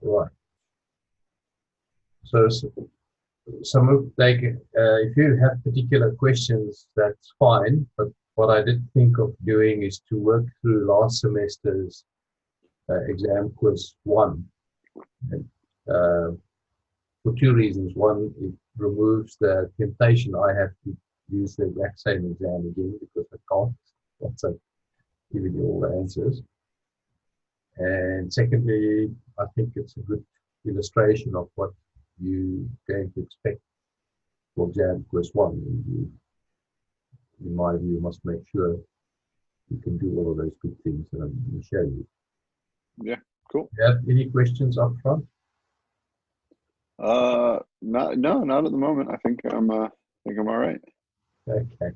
Right. So some of like if you have particular questions, that's fine. But what I did think of doing is to work through last semester's exam quiz one, and, for two reasons. One, it removes the temptation I have to use the exact same exam again because I can't. Once I've given you all the answers. And secondly, I think it's a good illustration of what you're going to expect for exam quiz one. You, in my view, must make sure you can do all of those good things that I'm going to show you. Yeah, cool. Do you have any questions up front? Not at the moment. I think I'm all right. Okay.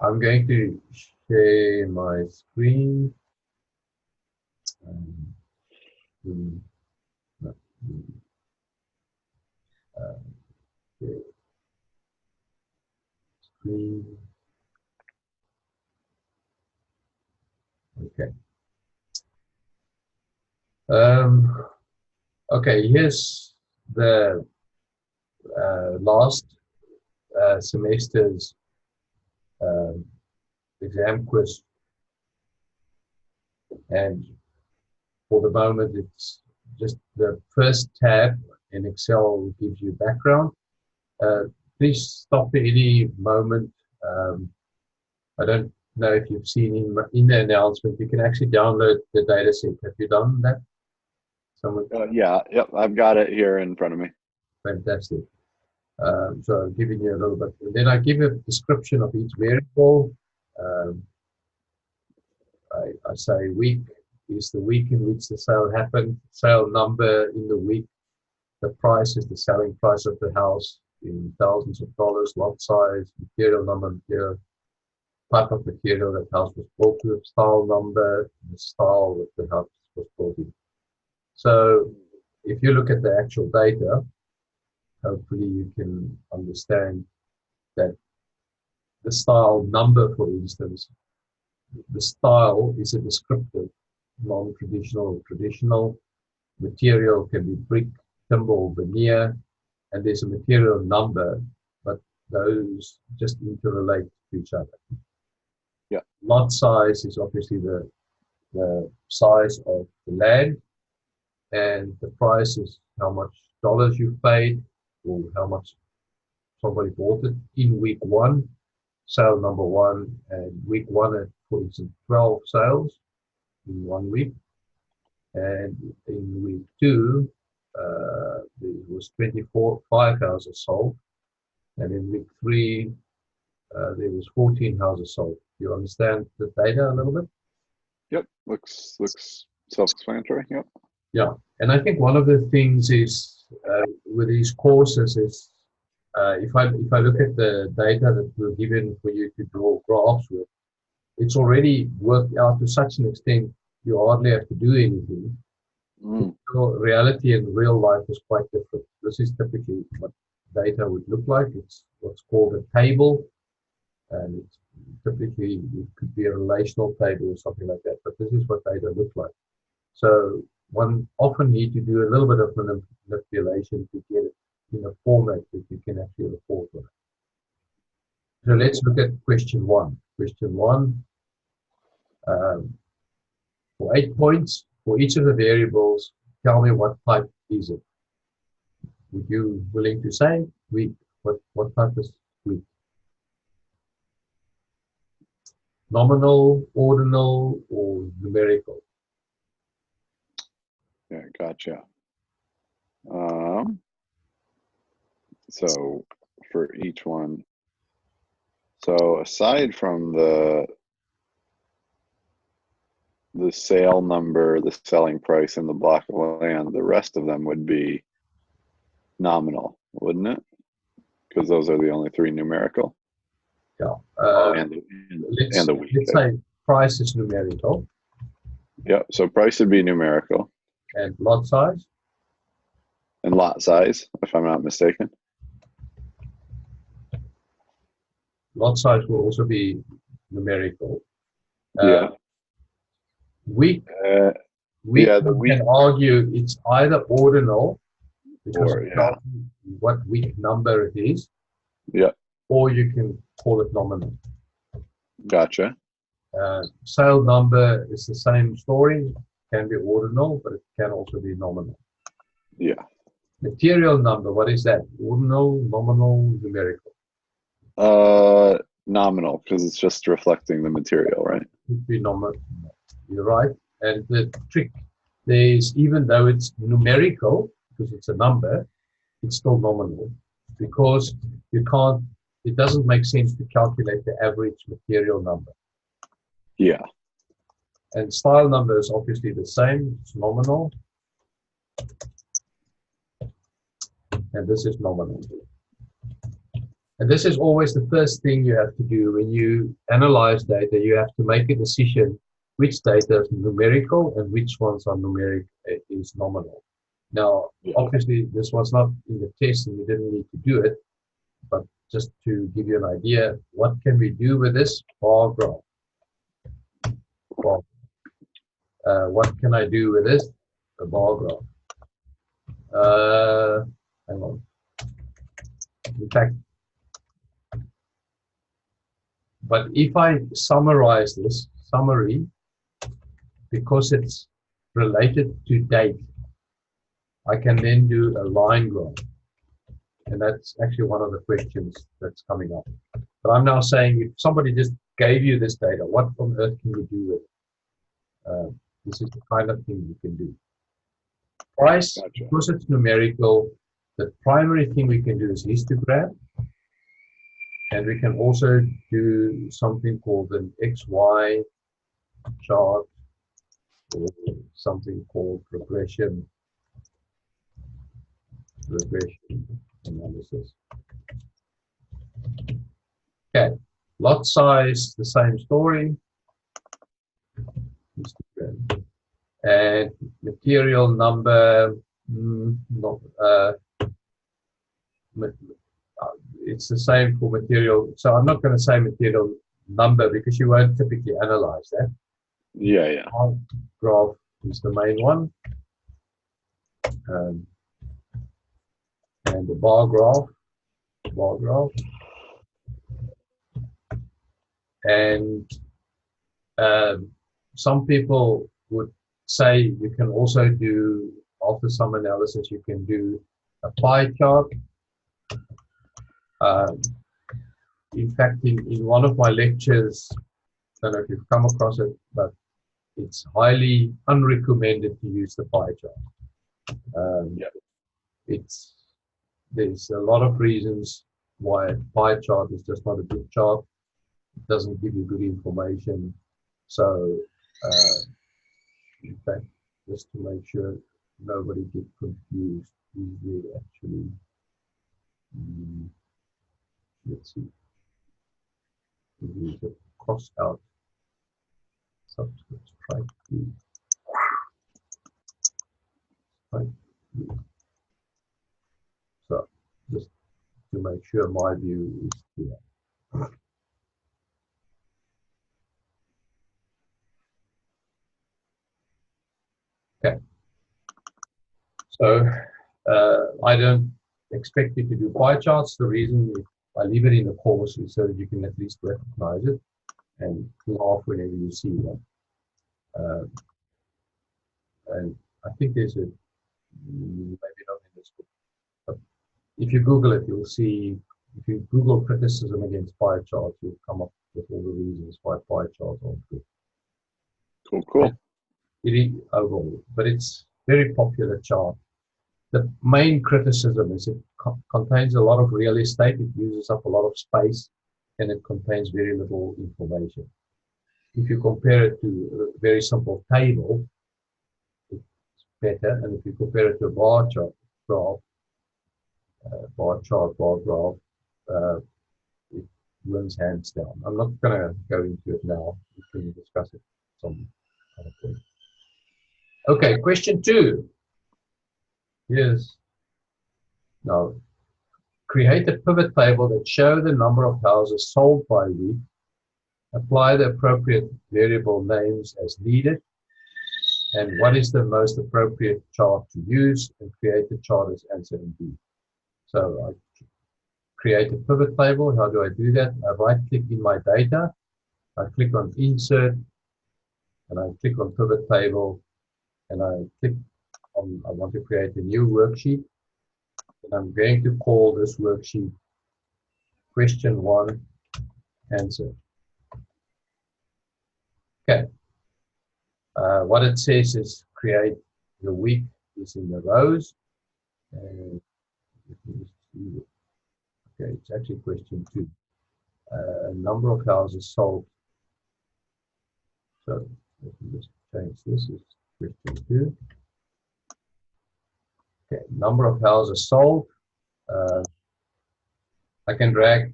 I'm going to share my screen. No, share screen. Okay. Okay, here's the last semester's exam quiz, and for the moment it's just the first tab in Excel gives you background. Please stop at any moment. I don't know if you've seen in the announcement, you can actually download the data set. Have you done that? Someone? Yeah, yep, I've got it here in front of me. Fantastic. So I'm giving you a little bit. And then I give a description of each variable. I say week is the week in which the sale happened, sale number in the week, the price is the selling price of the house in thousands of dollars, lot size, material number, material, type of material that house was built with, style number, the style that the house was built in. So if you look at the actual data, hopefully you can understand that the style number, for instance, the style is a descriptive, non-traditional or traditional. Material can be brick, timber, or veneer, and there's a material number, but those just interrelate to each other. Yeah. Lot size is obviously the size of the land, and the price is how much dollars you paid or how much somebody bought it in week one, sale number one, and week one at, for instance, 12 sales in 1 week. And in week two, there was 5 houses sold. And in week three, there was 14 houses sold. You understand the data a little bit? Yep, looks self-explanatory. Yep. Yeah, and I think one of the things is with these courses is if I look at the data that we're given for you to draw graphs with, it's already worked out to such an extent you hardly have to do anything. Reality and real life is quite different. This is typically what data would look like. It's what's called a table, and it's typically it could be a relational table or something like that. But this is what data looks like. So one often need to do a little bit of manipulation to get it in a format that you can actually report on. So let's look at question one. Question one, for 8 points, for each of the variables, tell me what type is it. Would you willing to say week? What type is week? Nominal, ordinal, or numerical? Yeah, gotcha. So for each one, so aside from the sale number, the selling price, and the block of land, the rest of them would be nominal, wouldn't it? Because those are the only three numerical. Yeah. And the week. Let's say price is numerical. Yeah, so price would be numerical. And lot size? And lot size, if I'm not mistaken. Lot size will also be numerical. Yeah. Week week Yeah, the you can week argue it's either ordinal, because or it yeah, tells you what week number it is, yeah, or you can call it nominal. gotcha. Sale number is the same story, can be ordinal, but it can also be nominal. Yeah. Material number, what is that? Ordinal, nominal, numerical? Nominal, because it's just reflecting the material, right? Would be nominal. You're right. And the trick there is, even though it's numerical, because it's a number, it's still nominal, because you can't, it doesn't make sense to calculate the average material number. Yeah. And style number is obviously the same, it's nominal. And this is nominal. And this is always the first thing you have to do when you analyze data. You have to make a decision which data is numerical and which ones are numeric is nominal. Now, Yeah. obviously, this was not in the test and you didn't need to do it, but just to give you an idea, what can we do with this bar graph? Well, what can I do with this? A bar graph. Hang on. In fact, but if I summarize this summary, because it's related to date, I can then do a line graph. And that's actually one of the questions that's coming up. But I'm now saying, if somebody just gave you this data, what on earth can you do with it? This is the kind of thing you can do. Price, Gotcha. because it's numerical, the primary thing we can do is histogram. And we can also do something called an XY chart, or something called regression analysis. Okay, lot size, the same story. And material number, it's the same for material. So I'm not going to say material number because you won't typically analyze that. Yeah, yeah. Graph is the main one. And the bar graph. And some people would say you can also do, after some analysis, you can do a pie chart. In fact, in one of my lectures, I don't know if you've come across it, but it's highly unrecommended to use the pie chart. There's a lot of reasons why a pie chart is just not a good chart. It doesn't give you good information. So, in fact, just to make sure nobody gets confused, we will actually, let's see, we use a cross out subscripts, try to. So, just to make sure my view is clear. Okay. So, I don't expect you to do pie charts. The reason I leave it in the course is so that you can at least recognize it and laugh whenever you see them. And I think there's a, maybe not in this book, but if you Google it, you'll see, if you Google criticism against pie charts, you'll come up with all the reasons why pie charts aren't good. Cool. It is overall, but it's very popular chart. The main criticism is it contains a lot of real estate, it uses up a lot of space, and it contains very little information. If you compare it to a very simple table, it's better. And if you compare it to a bar chart, bar graph, it wins hands down. I'm not going to go into it now. We can discuss it some other point. Okay, question 2. Yes. Now, create a pivot table that shows the number of houses sold by week. Apply the appropriate variable names as needed. and what is the most appropriate chart to use, and create the chart as answer in B. So I create a pivot table. How do I do that? I right click in my data, I click on insert, and I click on pivot table, and I click on, I want to create a new worksheet, and I'm going to call this worksheet question 1 answer. Okay. What it says is create the week is in the rows. And okay, it's actually question 2. Number of houses sold. So let me just change this. Is question 2. Okay, number of houses sold. I can drag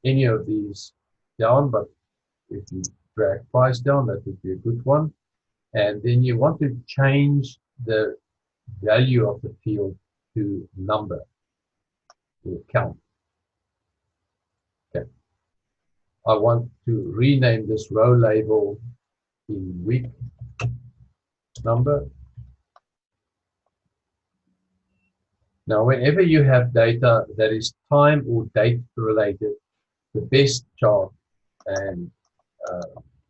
any of these down, but if you drag price down, that would be a good one. And then you want to change the value of the field to number, to count. Okay. I want to rename this row label in week number. Now, whenever you have data that is time or date related, the best chart and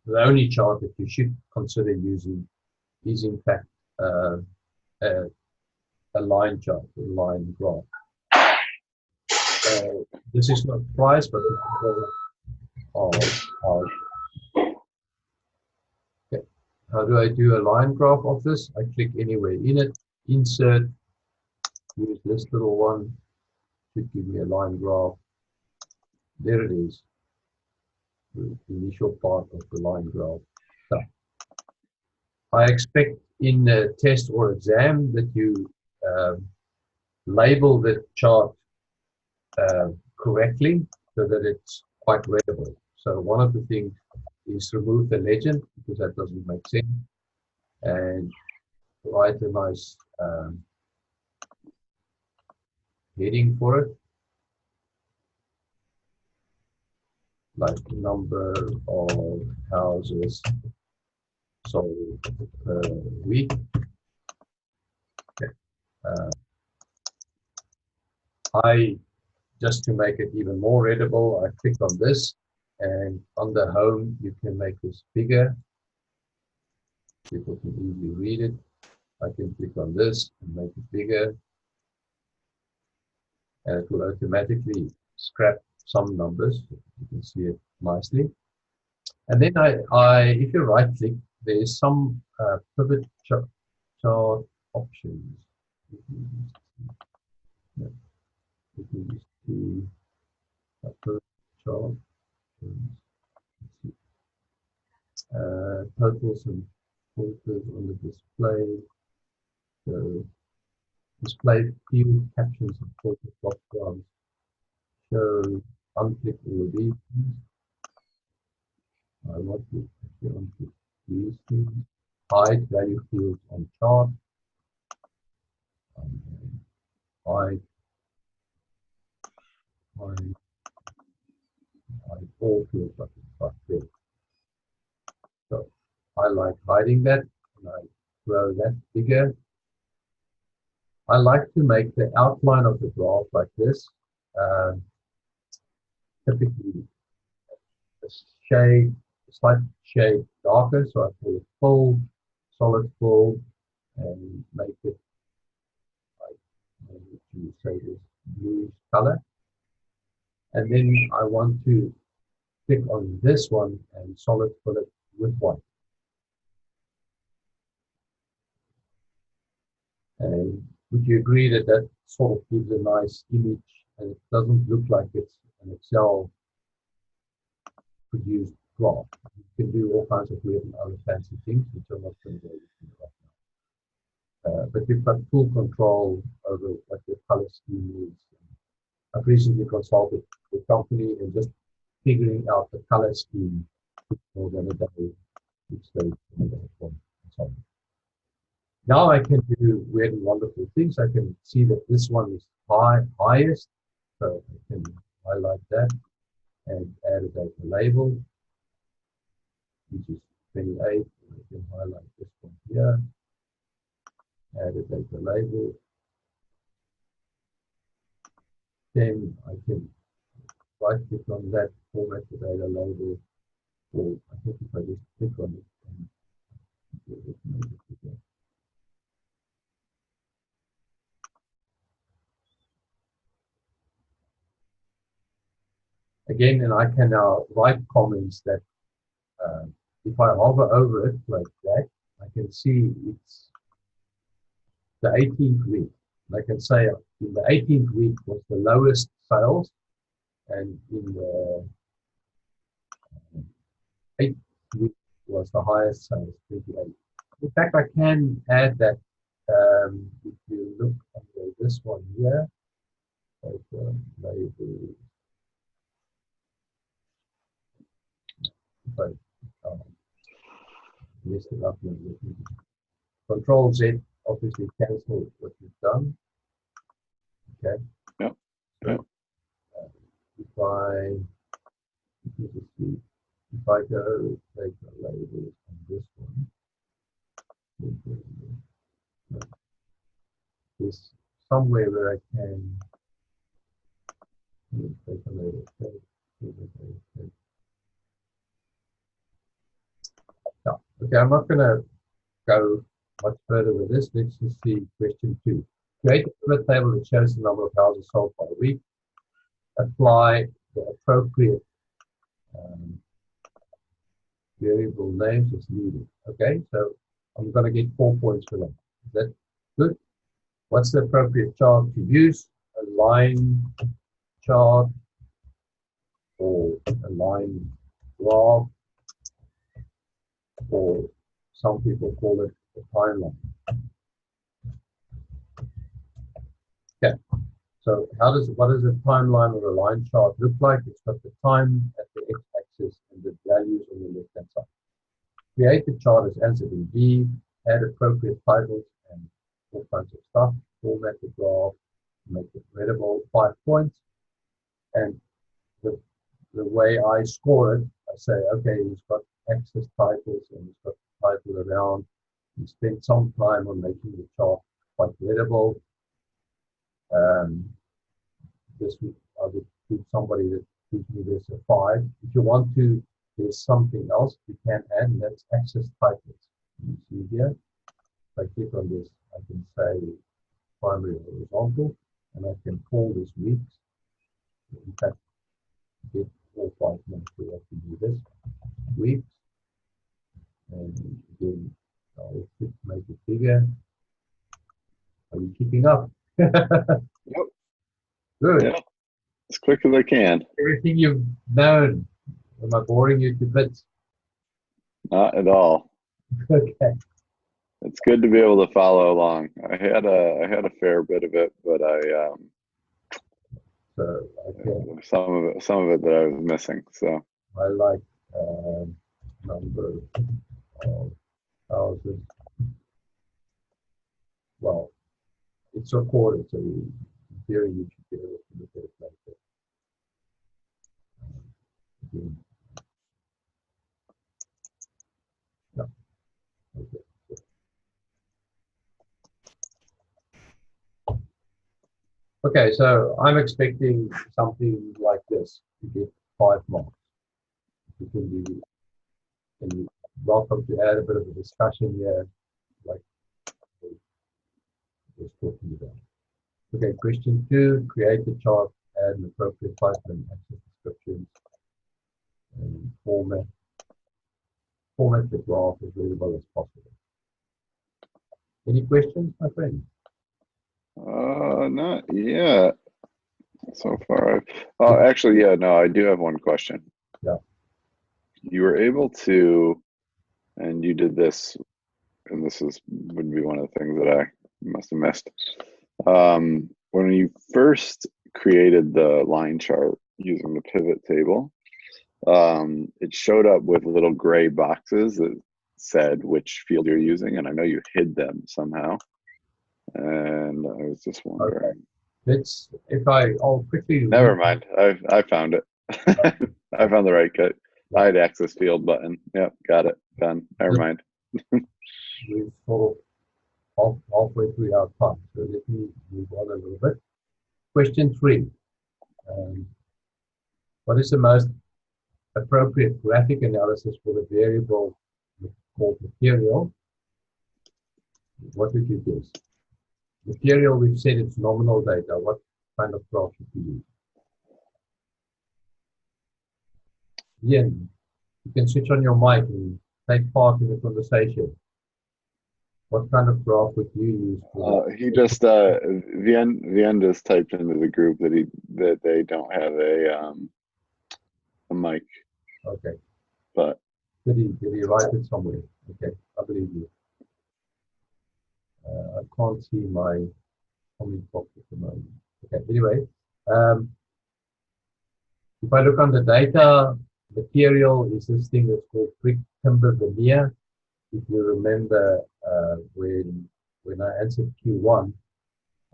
the only chart that you should consider using is in fact a line chart, a line graph. This is not price, but okay. How do I do a line graph of this? I click anywhere in it, insert, use this little one, should give me a line graph. There it is, the initial part of the line graph. So, I expect in a test or exam that you label the chart correctly so that it's quite readable. So one of the things is remove the legend because that doesn't make sense, and write a nice heading for it, like number of houses sold per week. Okay. Just to make it even more readable, I click on this, and on the home you can make this bigger. People can easily read it. I can click on this and make it bigger, and it will automatically scrap some numbers. You can see it nicely. And then if you right click, there is some pivot chart options. You can just see a pivot chart. Totals and filters on the display. So display field captions and filter drop downs. Show unclick all of these things. I want to actually unclick these things. Hide value fields on chart. Hide all fields like this. So I like hiding that, and I grow that bigger. I like to make the outline of the graph like this. Typically a slight shade darker, so I call it full, solid full, and make it like you say this bluish color. And then I want to click on this one and solid fill it with white. And would you agree that that sort of gives a nice image, and it doesn't look like it's an Excel produced graph? You can do all kinds of weird and other fancy things, which I'm not going to go into right now. But you've got full control over what the color scheme is. I've recently consulted the company and just figuring out the color scheme more than a day, which they consulted. Now I can do weird and wonderful things. I can see that this one is highest, so I can highlight that and add a data label, which is 28, I can highlight this one here, add a data label. Then I can right click on that, format the data label, or I think if I just click on it and it make it bigger. Again, and I can now write comments that if I hover over it like that, I can see it's the 18th week. And I can say in the 18th week was the lowest sales, and in the 8th week was the highest sales, 28. In fact, I can add that if you look under this one here, label, but messed it up. Control Z, obviously cancel what you've done. Okay. Yep. Yep. If I go take the labels on this one, there's somewhere where I can take a label. Okay, I'm not going to go much further with this. Let's just see question 2. Create a pivot table that shows the number of houses sold by week. Apply the appropriate variable names as needed. Okay, so I'm going to get 4 points for that. Is that good? What's the appropriate chart to use? A line chart or a line graph, or some people call it a timeline. Okay, so what does a timeline or a line chart look like? It's got the time at the x-axis and the values on the left-hand side. Create the chart as answered in B, add appropriate titles and all kinds of stuff, format the graph, make it readable, 5 points. And the way I score it, I say, okay, he's got access titles and he's got title around. He spent some time on making the chart quite readable. This week I would give somebody that gives me this a 5. If you want to, there's something else you can add, and that's access titles. You see here, if I click on this, I can say primary or horizontal, and I can call this weeks. In fact, get all 5 months to have to do this. Weeks. And again, I'll make it bigger. Are you keeping up? Yep. Good. Yep. As quick as I can. Everything you've known. Am I boring you to bits? Not at all. Okay. It's good to be able to follow along. I had a fair bit of it, but So okay. some of it that I was missing. So I like number of houses. Well, it's recorded, so in theory you should be able to look at it like that. Again. No. Okay. Okay, so I'm expecting something like this to get 5 marks. You can be, and you're welcome to add a bit of a discussion here, like just talking about. Okay, question 2, create a chart, add an appropriate title and access descriptions, and format the graph as readable as possible. Any questions, my friend? not yet. So far, actually, yeah, no, I do have one question. Yeah. You were able to, and you did this, and this would be one of the things that I must have missed. When you first created the line chart using the pivot table, it showed up with little gray boxes that said which field you're using, and I know you hid them somehow. And I was just wondering. Okay. I'll quickly. Never mind. I found it. I found the right cut. Hide access field button. Yep, got it. Done. Never mind. we've sort of halfway through our time. So let me move on a little bit. Question 3. What is the most appropriate graphic analysis for the variable called material? What would you guess? Material, we've said it's nominal data. What kind of graph should you use? Ian, you can switch on your mic and take part in the conversation. What kind of graph would you use? He just Vien just typed into the group that they don't have a mic. Okay. But did he write it somewhere? Okay, I believe you. I can't see my comment box at the moment. Okay, anyway, if I look on the data, material is this thing that's called brick timber veneer. If you remember when I answered Q1,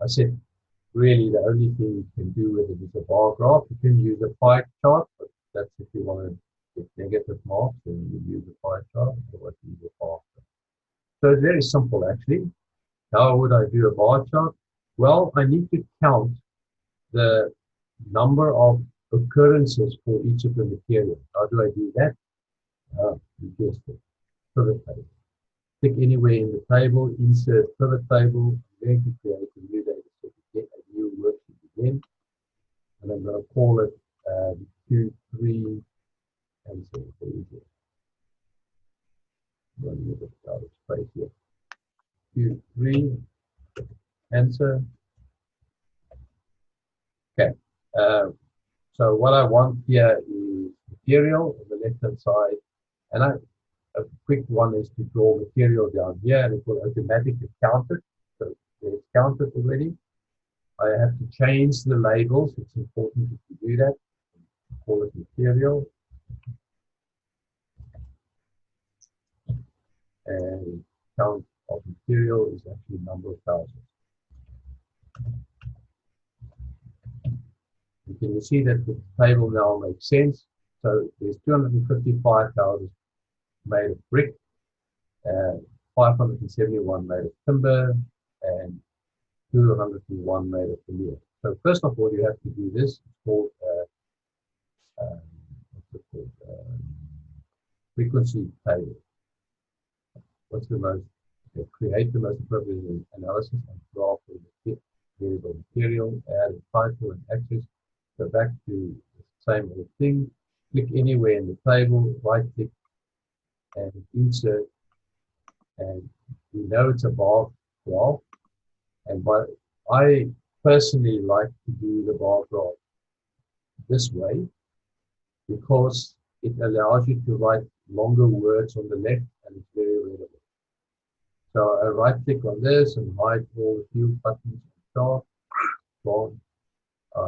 I said really the only thing you can do with it is a bar graph. You can use a pie chart, but that's if you want to get negative marks, then you use a pie chart, otherwise you use a bar chart. So it's very simple actually. How would I do a bar chart? Well, I need to count the number of occurrences for each of the materials. How do I do that? You guessed it. Pivot table. Click anywhere in the table, insert pivot table. I'm going to create a new data set again, a new worksheet again. And I'm going to call it Q3 answer. There you go. One little out of space here. Q3 answer. Okay. So what I want here is material on the left-hand side, and a quick one is to draw material down here, and it will automatically count it. So it's counted already. I have to change the labels. It's important to do that. Call it material, and count of material is actually number of thousands. And can you see that the table now makes sense? So there's 255,000 made of brick, 571 made of timber, and 201 made of veneer. So first of all, you have to do this. It's called frequency table. What's the most? Okay, create the most appropriate analysis and graph for the variable material. Add a title and axis. Go back to the same old thing. Click anywhere in the table. Right click and insert. And we know it's a bar graph. And I personally like to do the bar graph this way because it allows you to write longer words on the left and it's very readable. So I right click on this and hide all the field buttons on top. I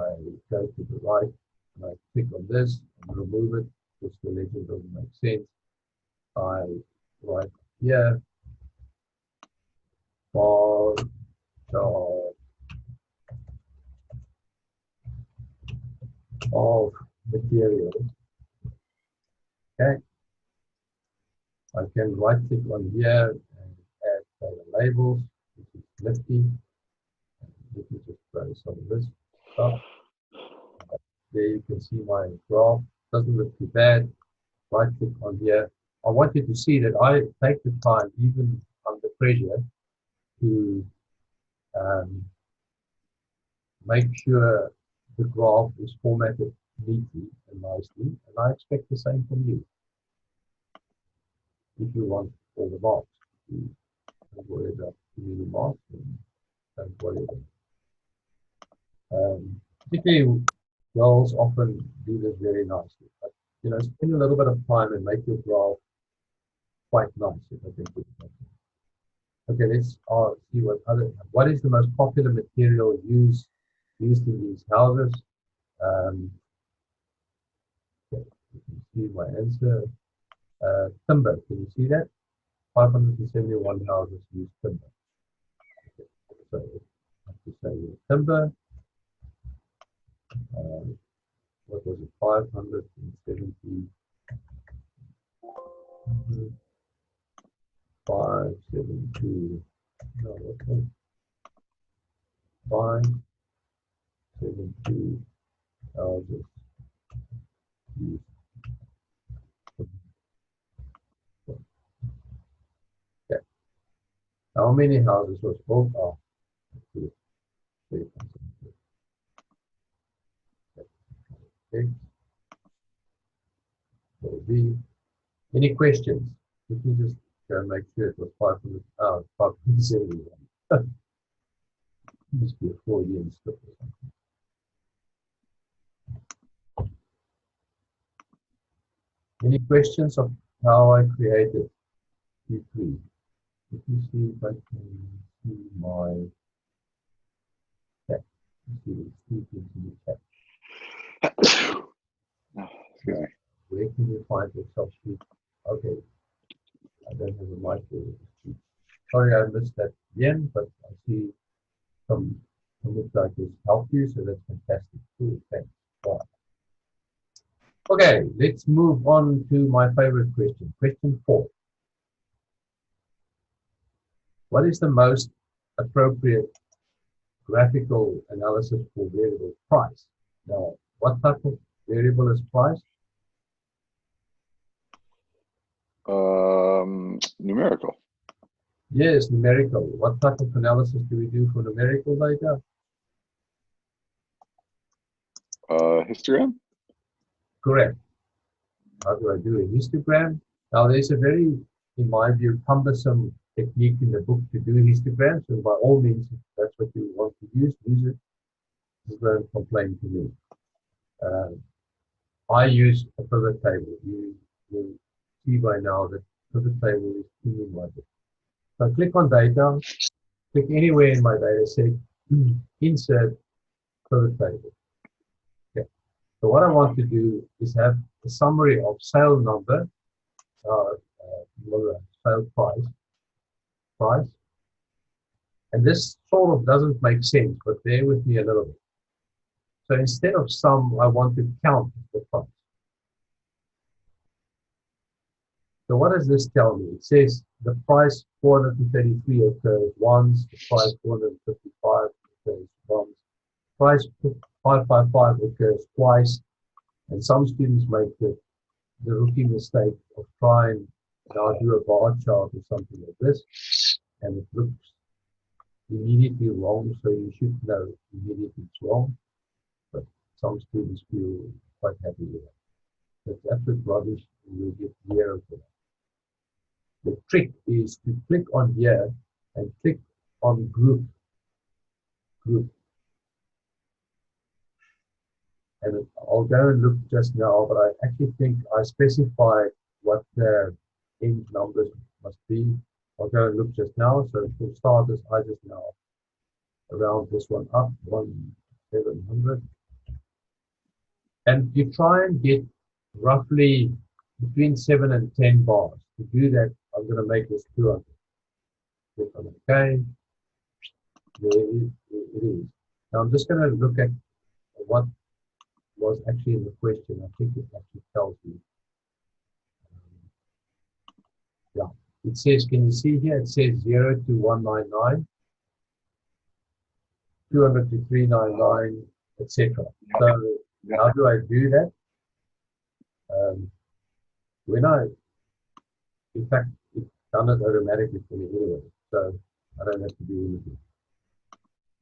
go to the right and I click on this and remove it because the legend doesn't make sense. I write here bar chart of materials. Okay. I can right click on here and add the labels, which is nifty. Let me just try some of this stuff. There you can see my graph. Doesn't look too bad. Right click on here. I want you to see that I take the time, even under pressure, to make sure the graph is formatted neatly and nicely. And I expect the same from you. If you want all the marks, don't worry about too many marks, and don't worry about particularly girls often do this very nicely. But you know, spend a little bit of time and make your graph quite nice, if I think it's nice. Okay, let's see what is the most popular material used in these houses. Okay, you can see my answer. Timber, can you see that? 571 houses use timber. Okay, so I have to say timber. What was it? 570. 572. No, okay. 572 houses. Okay. How many houses was built? Oh, 2, 3, 6. So B. Any questions? Let me just go and make sure it was 500. 571. Must be a Freudian slip or something. Any questions of how I created Q3? Let me see if I can see my chat. Let's see if it's in the chat. Okay. Where can you find Excel sheet? Okay, I don't have a mic there. Sorry, I missed that again, but I see some looks like it's helped you, so that's fantastic. Cool, thanks. Wow. Okay, let's move on to my favorite question. Question 4. What is the most appropriate graphical analysis for variable price? Now, what type of variable is price? Numerical. Yes, numerical. What type of analysis do we do for numerical data? Histogram? Correct. How do I do a histogram? Now, there's a very, in my view, cumbersome technique in the book to do histograms, and by all means, if that's what you want to use it. Just don't complain to me. I use a pivot table. You will see by now that pivot table is in my book. So click on data, click anywhere in my data set, insert pivot table. Okay. So what I want to do is have a summary of sale number, sale price. And this sort of doesn't make sense, but bear with me a little bit. So instead of sum, I want to count the price. So what does this tell me? It says the price 433 occurs once, the price 455 occurs once, price 555 occurs twice, and some students make the rookie mistake of trying now do a bar chart or something like this, and it looks immediately wrong, so you should know immediately it's wrong, but some students feel quite happy with it. That's absolute rubbish, and you'll get 0 for that. The trick is to click on here and click on group. And I'll go and look just now, but I actually think I specified what the end numbers must be. I'll go and look just now. So for starters, I just now round this one up, 1,700. And you try and get roughly between 7 and 10 bars. To do that, I'm going to make this 200. Click on OK. There it is. Now I'm just going to look at what was actually in the question. I think it actually tells you. Yeah, it says, can you see here? It says 0 to 199, 200 to 399, etc. So how do I do that? In fact, it's done it automatically for me anyway, so I don't have to do anything.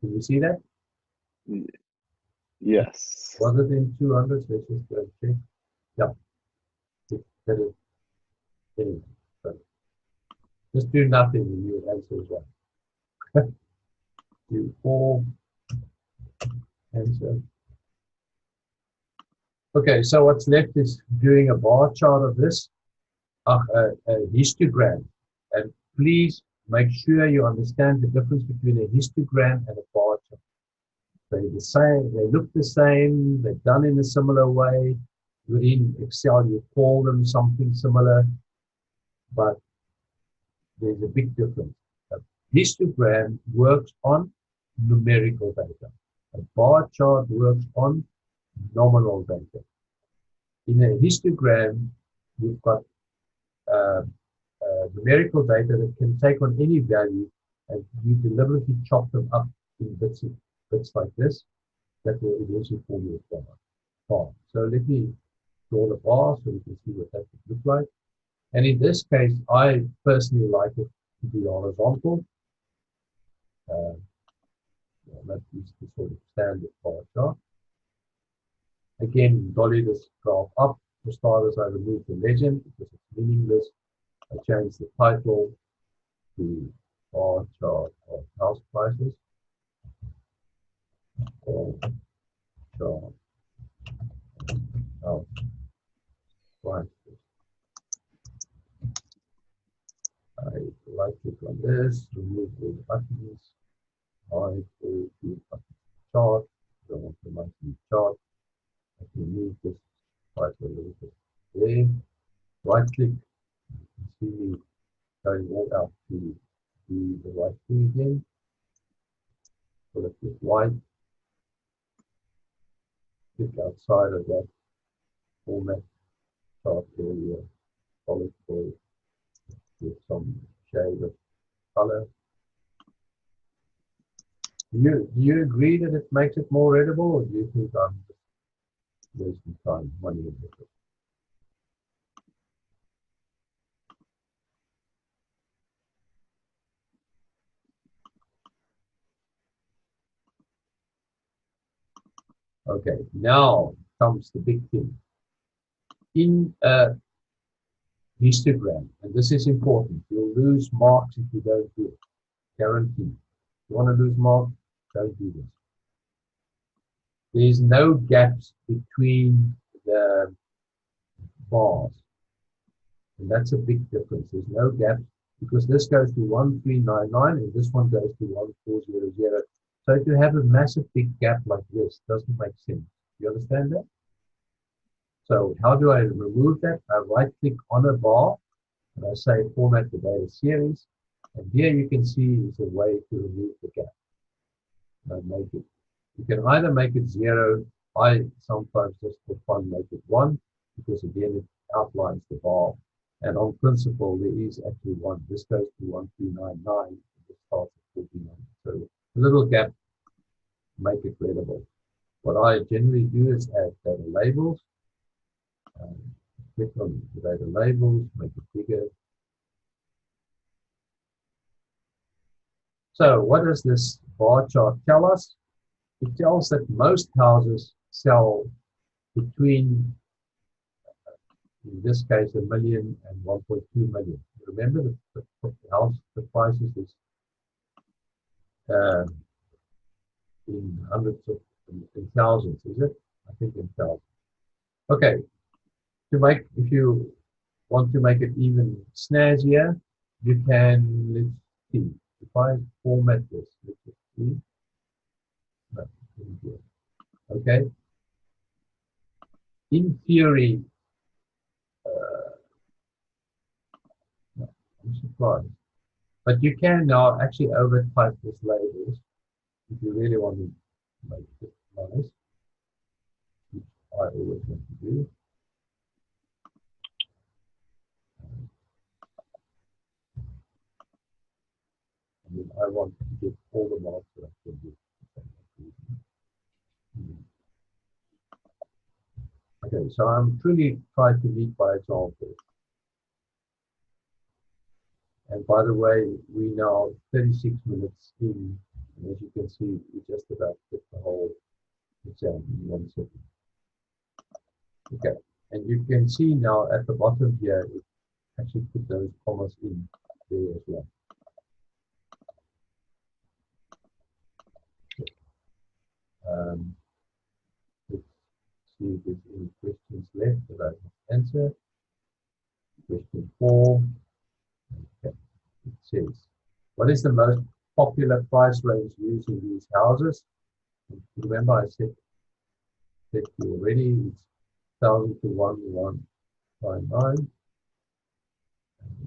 Can you see that? Yes. Was it in 200? So let's just go check. Yeah. Anyway, so just do nothing and you would answer as well. Do 4, answer. Okay, so what's left is doing a bar chart of this, a histogram. And please make sure you understand the difference between a histogram and a bar chart. They're the same, they look the same, they're done in a similar way. Within Excel, you call them something similar, but there's a big difference. A histogram works on numerical data. A bar chart works on nominal data. In a histogram, you've got numerical data that can take on any value, and you deliberately chop them up in bits like this that will eventually form your bar. So let me draw the bar so we can see what that would look like. And in this case, I personally like it to be horizontal. That is the sort of standard bar chart. Again, dolly this graph up. For starters, I remove the legend because it's meaningless. I change the title to bar chart of house prices. Bar chart of prices. I right click on this, remove all the buttons. I go to chart. I want the monthly chart. I can move this quite a little bit there. Right click. You can see me going all out to do the right thing again. So let's click white. Click outside of that format chart area. Solid color with some shade of color. Do you agree that it makes it more readable, or do you think I'm just wasting time, money, and effort? Okay, now comes the big thing. In a histogram, and this is important, you'll lose marks if you don't do it. Guaranteed. You want to lose marks? Don't do this. There's no gaps between the bars. And that's a big difference. There's no gaps because this goes to 1399 and this one goes to 1400. So to have a massive big gap like this doesn't make sense. You understand that? So how do I remove that? I right click on a bar and I say format the data series. And here you can see is a way to remove the gap. And make it. You can either make it 0. I sometimes just for fun make it 1 because again it outlines the bar. And on principle there is actually 1. This goes to 1399 and this starts at 49. So a little gap, make it readable. What I generally do is add data labels. Click on the data labels, make it bigger. So what does this bar chart tell us? It tells that most houses sell between, in this case, 1 million and 1.2 million. Remember the house, the prices is in hundreds of, in thousands, is it? I think in thousands. Okay, if you want to make it even snazzier, you can, let's see, if I format this, let's see. Okay. In theory, no, I'm surprised. But you can now actually overtype this labels if you really want to make it nice, which I always want to do. I mean, I want to get all the marks that I can do. Okay, so I'm truly trying to lead by example. And by the way, we now 36 minutes in, and as you can see, we just about did the whole exam in 1 second. Okay, and you can see now at the bottom here, it actually put those commas in there as well. Let's see if there's any questions left that I can answer. Question 4. Okay. It says, what is the most popular price range used in these houses? And remember, I said to you already, it's 1,000 to 1,159.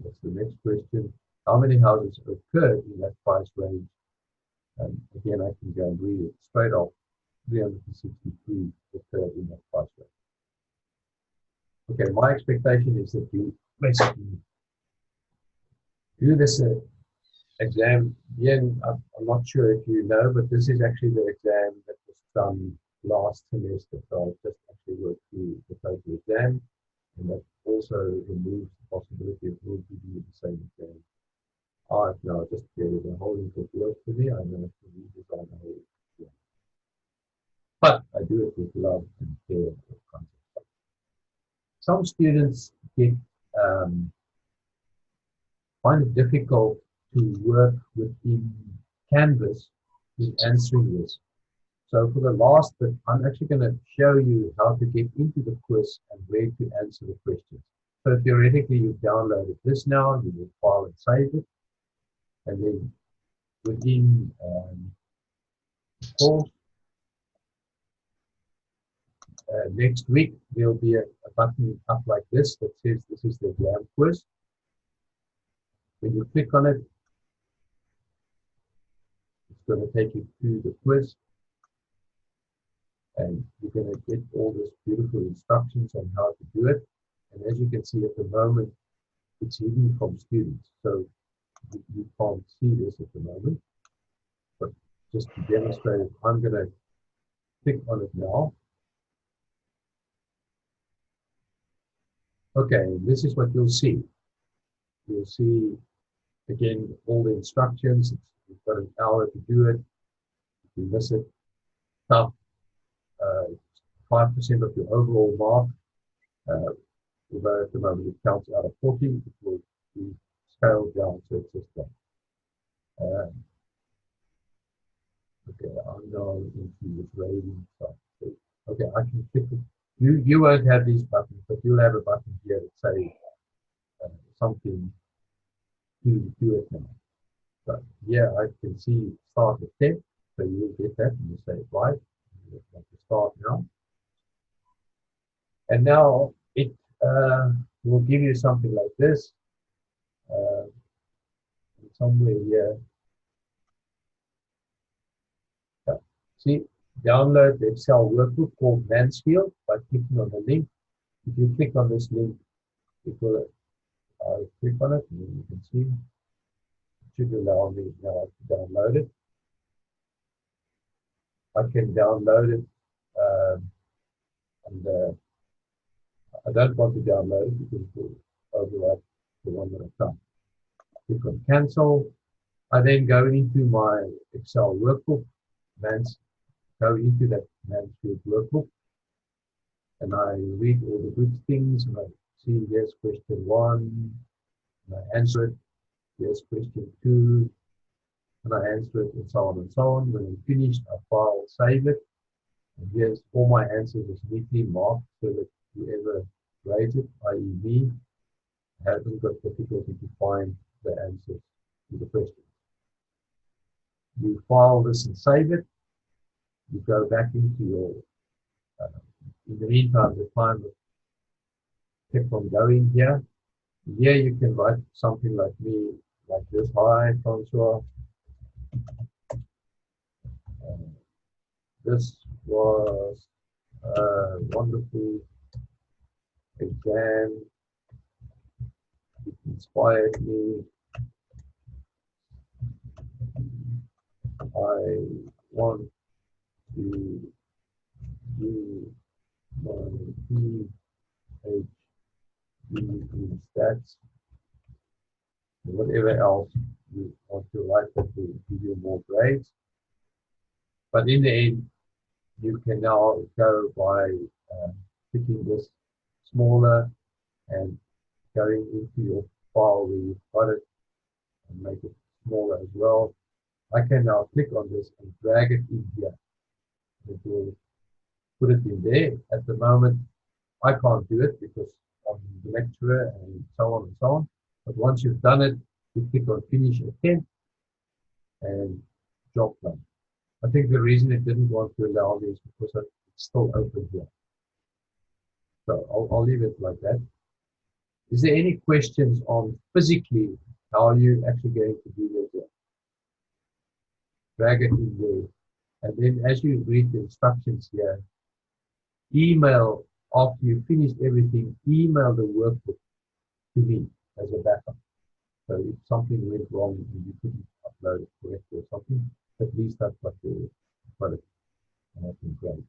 What's the next question? How many houses occur in that price range? And again, I can go and read it straight off. 363 occur in that price range. Okay, my expectation is that you basically do this exam. Again, I'm not sure if you know, but this is actually the exam that was done last semester. So I just actually worked through the total exam, and that also removes the possibility of will be doing the same exam. I've now just created a whole lot of work for me. I know to redesign the whole exam. But I do it with love and care and all kinds of stuff. Some students get find it difficult to work within Canvas in answering this. So for the last bit, I'm actually going to show you how to get into the quiz and where to answer the questions. So theoretically, you've downloaded this now, you will file and save it. And then within the course, next week, there'll be a button up like this that says this is the exam quiz. When you click on it, it's going to take you to the quiz. And you're going to get all these beautiful instructions on how to do it. And as you can see at the moment, it's hidden from students. So you can't see this at the moment. But just to demonstrate it, I'm going to click on it now. Okay, this is what you'll see. You'll see, again, all the instructions. You've got an hour to do it. If you miss it, tough. 5% of your overall mark. Although at the moment it counts out of 40, it will be scaled down to it's just that. Okay, I'm now into this rating stuff. So, okay, I can click it. You won't have these buttons, but you'll have a button here that says something to do it now. So here I can see start the step, so you'll get that and you say right. You have to start now. And now it will give you something like this. Somewhere here. Yeah. See, download the Excel workbook called Mansfield by clicking on the link. If you click on this link, it will click on it, and you can see it should allow me now to download it. I can download it, and I don't want to download it because it will overwrite the one that I've done. Click on cancel. I then go into my Excel workbook, go into that Mansfield workbook, and I read all the good things, and I see here's question 1, and I answer it. Here's question 2, and I answer it, and so on and so on. When I'm finished, I file, save it, and here's all my answers is neatly marked so that whoever grades it, i.e. me, hasn't got difficulty to find the answers to the questions. You file this and save it. You go back into your, in the meantime, the time kept on going here. Here you can write something like me, like this. Hi, Francois. This was a wonderful exam. It inspired me. I want to do my PhD in stats, whatever else you want to write that will give you more grades. But in the end, you can now go by picking this smaller and going into your file where you've got it and make it smaller as well. I can now click on this and drag it in here. It will put it in there. At the moment, I can't do it because I'm the lecturer and so on and so on. But once you've done it, you click on Finish Attempt and job done. I think the reason it didn't want to allow me is because it's still open here. So I'll leave it like that. Is there any questions on physically how you're actually going to do this? Drag it in there. And then as you read the instructions here, email, after you finished everything, email the workbook to me as a backup. So if something went wrong and you couldn't upload it correctly or something, at least that's what you got it. And that's been great.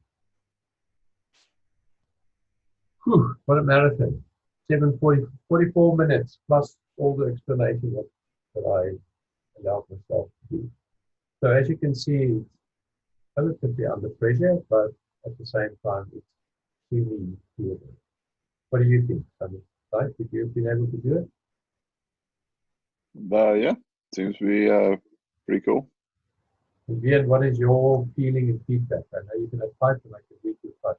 Whew, what a marathon. 44 minutes plus all the explanation that I allowed myself to do. So as you can see, it's relatively under pressure, but at the same time, it's extremely doable. What do you think, Simon? Right? Would you have been able to do it? Yeah, seems to be pretty cool. And Vian, what is your feeling and feedback? I know you're going to type and I can read your type.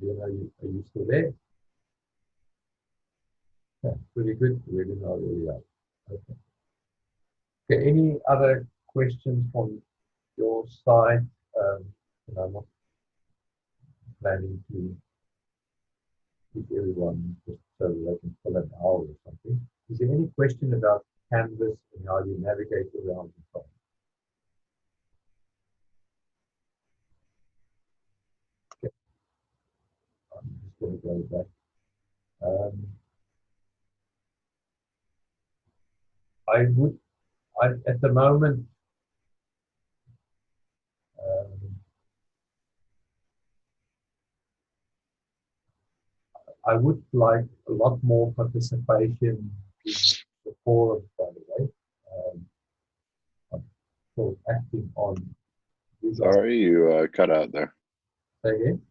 Vian, are you still there? Yeah, pretty good. Really not really well. Okay. Okay. Any other questions from your side? And I'm not planning to keep everyone just so they can fill an hour or something. Is there any question about Canvas and how you navigate around the phone? Okay. I'm just going to go back. I would, at the moment, um, I would like a lot more participation in the forum, by the way. I'm sort of acting on. Sorry, you cut out there. Say again?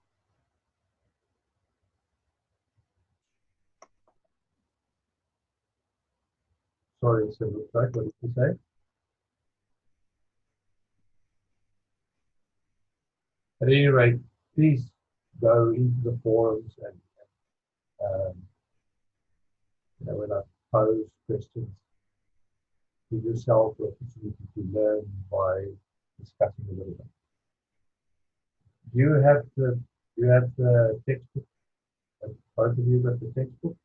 Sorry, so what did you say? At any rate, please go into the forums and when I pose questions, give yourself the opportunity to learn by discussing a little bit. Do you have the textbook? Both of you got the textbook?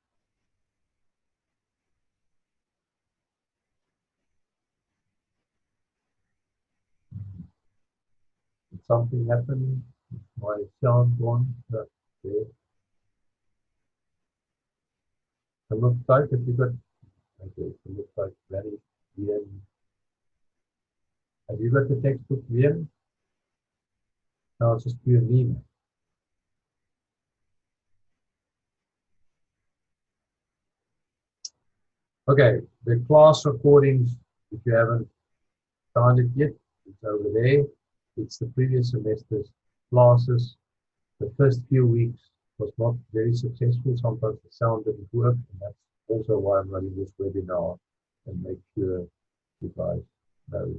Did something happen? My sound gone? There. It looks like if you got okay, it looks like very weird. Have you got the textbook here? No, it's just you and me. Okay, the class recordings, if you haven't found it yet, it's over there. It's the previous semester's classes. The first few weeks was not very successful. Sometimes the sound didn't work, and that's also why I'm running this webinar and make sure you guys know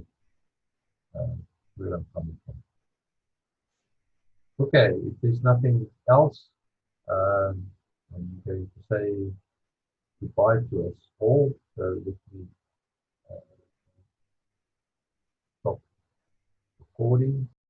where I'm coming from. Okay, if there's nothing else, I'm going to say goodbye to us all. So let me stop recording.